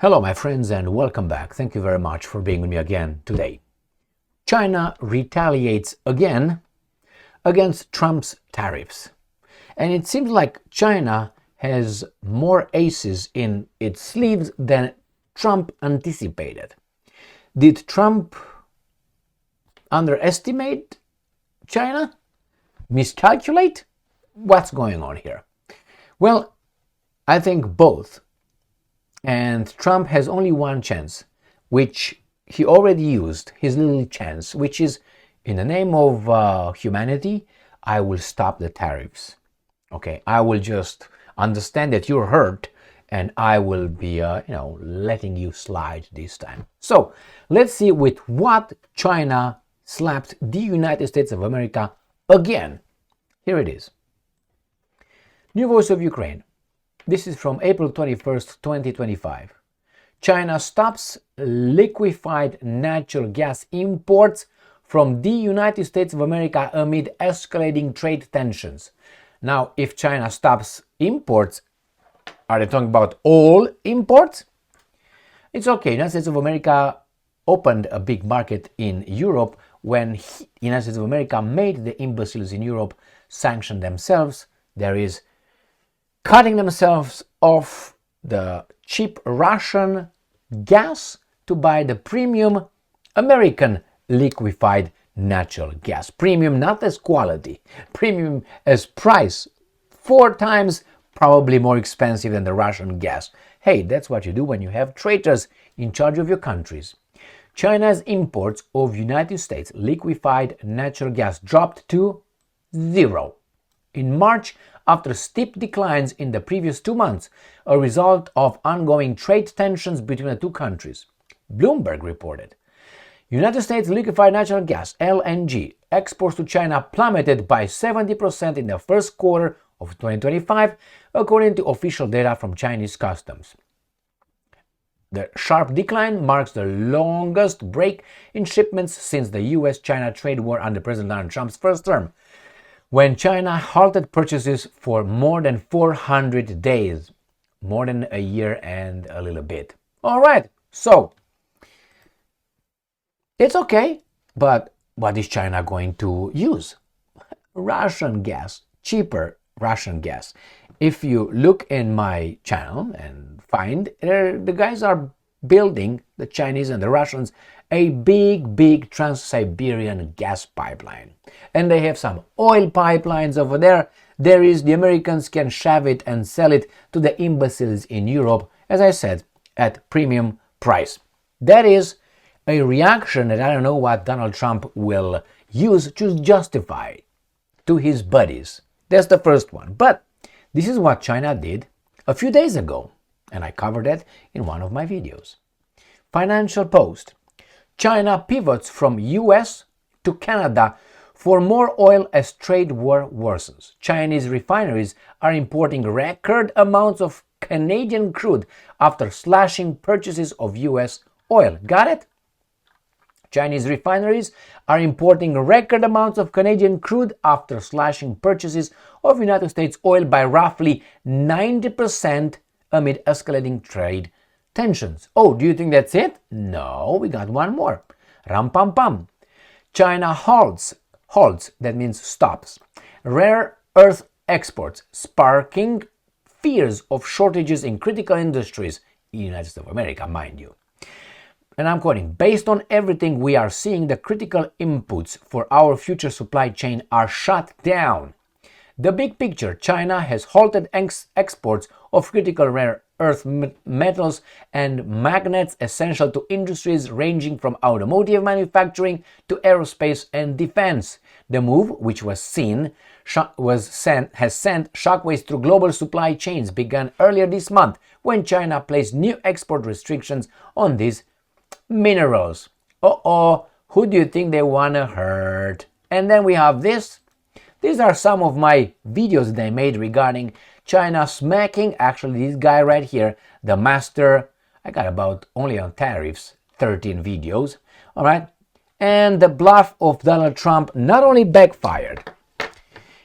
Hello, my friends, and welcome back. Thank you very much for being with me again today. China retaliates again against Trump's tariffs. And it seems like China has more aces in its sleeves than Trump anticipated. Did Trump underestimate China? Miscalculate? What's going on here? Well, I think both. And Trump has only one chance, which he already used, his little chance, which is, in the name of humanity, I will stop the tariffs. Okay, I will just understand that you're hurt, and I will be, letting you slide this time. So let's see with what China slapped the United States of America again. Here it is. New Voice of Ukraine. This is from April 21st, 2025. China stops liquefied natural gas imports from the United States of America amid escalating trade tensions. Now, if China stops imports, are they talking about all imports? It's okay. United States of America opened a big market in Europe when United States of America made the imbeciles in Europe sanction themselves. There is cutting themselves off the cheap Russian gas to buy the premium American liquefied natural gas. Premium not as quality, premium as price. 4 times probably more expensive than the Russian gas. Hey, that's what you do when you have traitors in charge of your countries. China's imports of United States liquefied natural gas dropped to 0 in March after steep declines in the previous 2 months, a result of ongoing trade tensions between the two countries. Bloomberg reported. United States liquefied natural gas, LNG, exports to China plummeted by 70% in the first quarter of 2025, according to official data from Chinese customs. The sharp decline marks the longest break in shipments since the US-China trade war under President Donald Trump's first term, when China halted purchases for more than 400 days, more than a year and a little bit. All right, so it's okay, but what is China going to use? Russian gas, cheaper Russian gas. If you look in my channel and find the guys are building, the Chinese and the Russians, a big Trans-Siberian gas pipeline. And they have some oil pipelines over there. The Americans can shove it and sell it to the imbeciles in Europe, as I said, at premium price. That is a reaction that I don't know what Donald Trump will use to justify to his buddies. That's the first one. But this is what China did a few days ago, and I covered that in one of my videos. Financial Post. China pivots from US to Canada for more oil as trade war worsens. Chinese refineries are importing record amounts of Canadian crude after slashing purchases of US oil. Got it? Chinese refineries are importing record amounts of Canadian crude after slashing purchases of United States oil by roughly 90% amid escalating trade tensions. Oh, do you think that's it? No, we got one more. Ram pam pam. China halts, that means stops, rare earth exports, sparking fears of shortages in critical industries in the United States of America, mind you. And I'm quoting, based on everything we are seeing, the critical inputs for our future supply chain are shut down. The big picture, China has halted exports of critical rare earth metals and magnets essential to industries ranging from automotive manufacturing to aerospace and defense. The move, which has sent shockwaves through global supply chains, began earlier this month when China placed new export restrictions on these minerals. Who do you think they want to hurt? And then we have this. These are some of my videos that I made regarding China smacking, actually this guy right here, the master. I got about, only on tariffs, 13 videos. All right. And the bluff of Donald Trump not only backfired,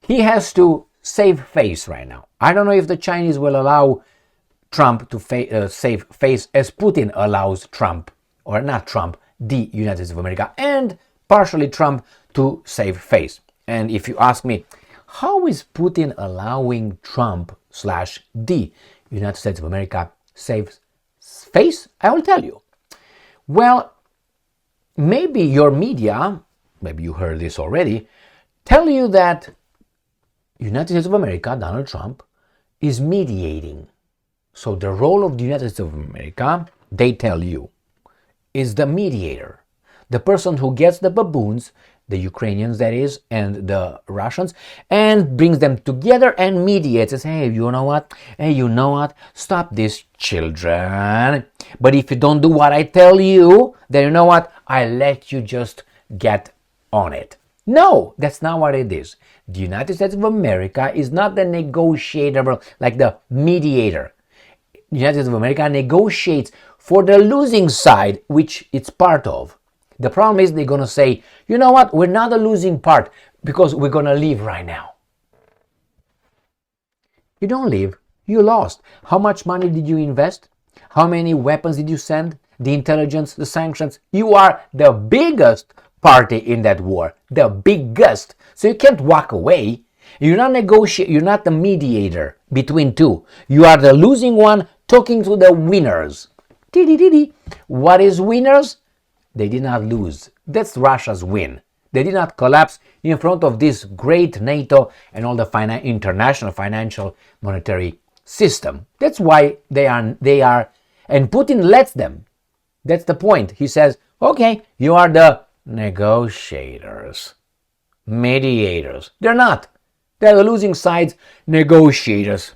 he has to save face right now. I don't know if the Chinese will allow Trump to save face as Putin allows Trump, or not Trump, the United States of America, and partially Trump to save face. And if you ask me, how is Putin allowing Trump slash the United States of America save face? I will tell you. Well, maybe your media, maybe you heard this already, tell you that United States of America, Donald Trump, is mediating. So the role of the United States of America, they tell you, is the mediator. The person who gets the baboons, the Ukrainians that is, and the Russians, and brings them together and mediates. Says, hey, you know what? Hey, you know what? Stop this, children. But if you don't do what I tell you, then you know what? I let you just get on it. No, that's not what it is. The United States of America is not the negotiator, like the mediator. The United States of America negotiates for the losing side, which it's part of. The problem is they're going to say, you know what, we're not the losing part because we're going to leave right now. You don't leave, you lost. How much money did you invest? How many weapons did you send? The intelligence, the sanctions. You are the biggest party in that war, the biggest. So you can't walk away. You're not you're not the mediator between two. You are the losing one talking to the winners. What is winners? They did not lose. That's Russia's win. They did not collapse in front of this great NATO and all the international financial monetary system. That's why they are, and Putin lets them. That's the point. He says, okay, you are the negotiators, mediators. They're not. They're the losing side's negotiators.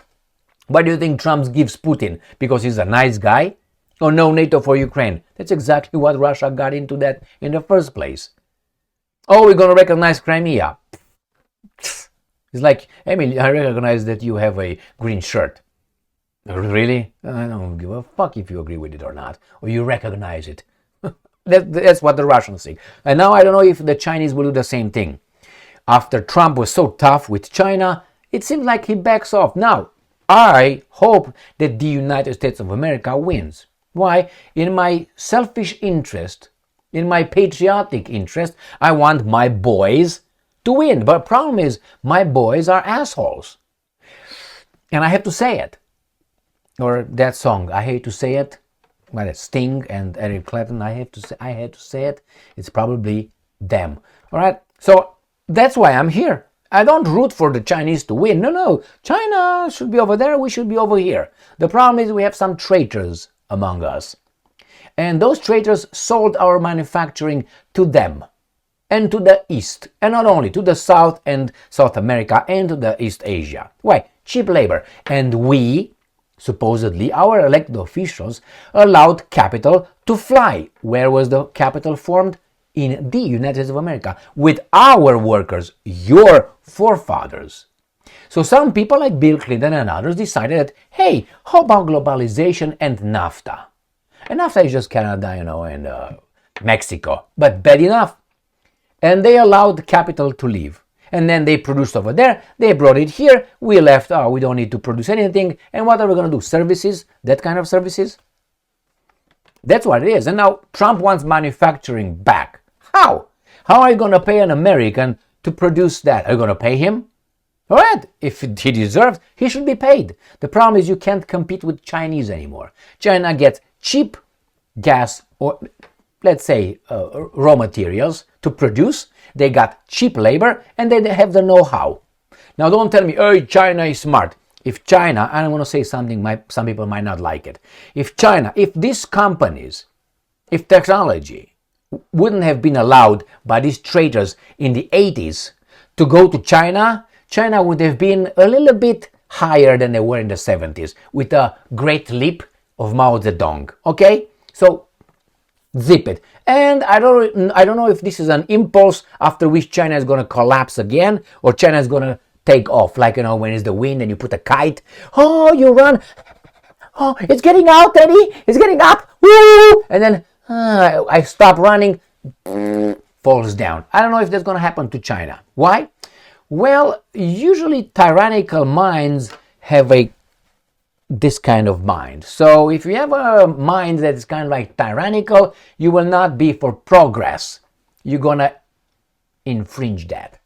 Why do you think Trump gives Putin? Because he's a nice guy? Or no NATO for Ukraine? That's exactly what Russia got into that in the first place. Oh, we're going to recognize Crimea. It's like, Emil, I recognize that you have a green shirt. Really? I don't give a fuck if you agree with it or not. Or you recognize it. That's what the Russians think. And now I don't know if the Chinese will do the same thing. After Trump was so tough with China, it seems like he backs off. Now, I hope that the United States of America wins. Why? In my selfish interest, in my patriotic interest, I want my boys to win. But the problem is, my boys are assholes. And I have to say it. Or that song, I hate to say it. Well, it's Sting and Eric Clapton. I had to say it. It's probably them. All right. So that's why I'm here. I don't root for the Chinese to win. No. China should be over there. We should be over here. The problem is we have some traitors among us. And those traitors sold our manufacturing to them and to the East. And not only to the South and South America and to the East Asia. Why? Cheap labor. And we, supposedly, our elected officials allowed capital to fly. Where was the capital formed? In the United States of America. With our workers, your forefathers. So some people like Bill Clinton and others decided that, hey, how about globalization and NAFTA? And NAFTA is just Canada, and Mexico. But bad enough. And they allowed capital to leave. And then they produced over there, they brought it here, we left, we don't need to produce anything. And what are we going to do? Services? That kind of services? That's what it is. And now Trump wants manufacturing back. How? How are you going to pay an American to produce that? Are you going to pay him? All right, if he deserves, he should be paid. The problem is you can't compete with Chinese anymore. China gets cheap gas or, let's say, raw materials to produce. They got cheap labor and they have the know-how. Now don't tell me, oh, China is smart. If China, and I'm going to say something, some people might not like it. If these companies, if technology wouldn't have been allowed by these traitors in the 80s to go to China, China would have been a little bit higher than they were in the 70s with a great leap of Mao Zedong. Okay? So zip it. And I don't know if this is an impulse after which China is going to collapse again or China is going to take off. Like, when it's the wind and you put a kite. Oh, you run. Oh, it's getting out, Eddie. It's getting up. Woo! And then I stop running. Falls down. I don't know if that's going to happen to China. Why? Well, usually tyrannical minds have a this kind of mind. So if you have a mind that is kind of like tyrannical, you will not be for progress. You're gonna infringe that.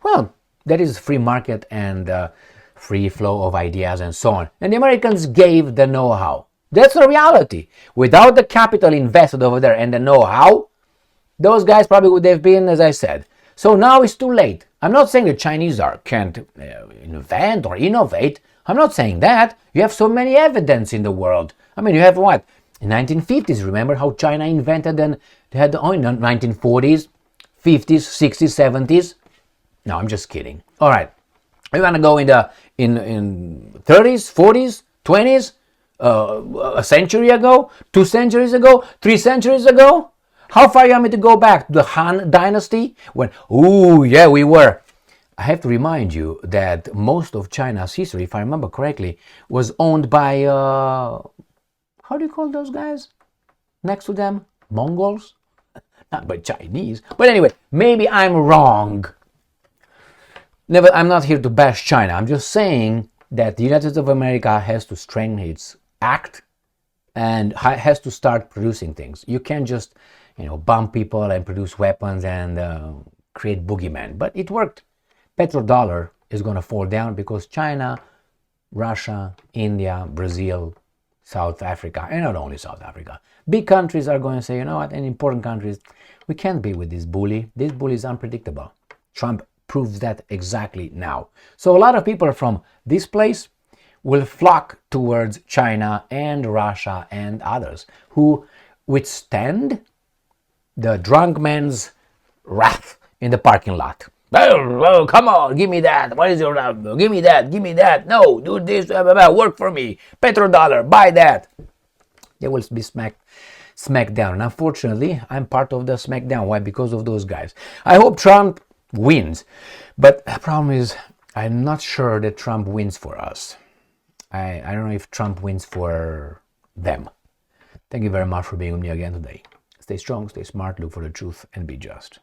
Well, that is free market and free flow of ideas and so on. And the Americans gave the know-how. That's the reality. Without the capital invested over there and the know-how, those guys probably would have been, as I said. So now it's too late. I'm not saying the Chinese can't invent or innovate. I'm not saying that. You have so many evidence in the world. I mean, you have what? In 1950s, remember how China invented and they had the 1940s, 50s, 60s, 70s? No, I'm just kidding. All right. We want to go in 30s, 40s, 20s, a century ago, 2 centuries ago, 3 centuries ago? How far you want me to go back? The Han Dynasty? When, we were. I have to remind you that most of China's history, if I remember correctly, was owned by, how do you call those guys next to them? Mongols? Not by Chinese. But anyway, maybe I'm wrong. I'm not here to bash China. I'm just saying that the United States of America has to strengthen its act and has to start producing things. You can't just, bomb people and produce weapons and create boogeymen. But it worked. Petrodollar is going to fall down because China, Russia, India, Brazil, South Africa, and not only South Africa, big countries are going to say, you know what, and important countries, we can't be with this bully. This bully is unpredictable. Trump proves that exactly now. So a lot of people from this place will flock towards China and Russia and others who withstand the drunk man's wrath in the parking lot. Oh, come on, give me that. What is your give me that. No, do this, work for me. Petrodollar, buy that. They will be smacked down. And unfortunately, I'm part of the smackdown. Why? Because of those guys. I hope Trump wins. But the problem is, I'm not sure that Trump wins for us. I don't know if Trump wins for them. Thank you very much for being with me again today. Stay strong, stay smart, look for the truth, and be just.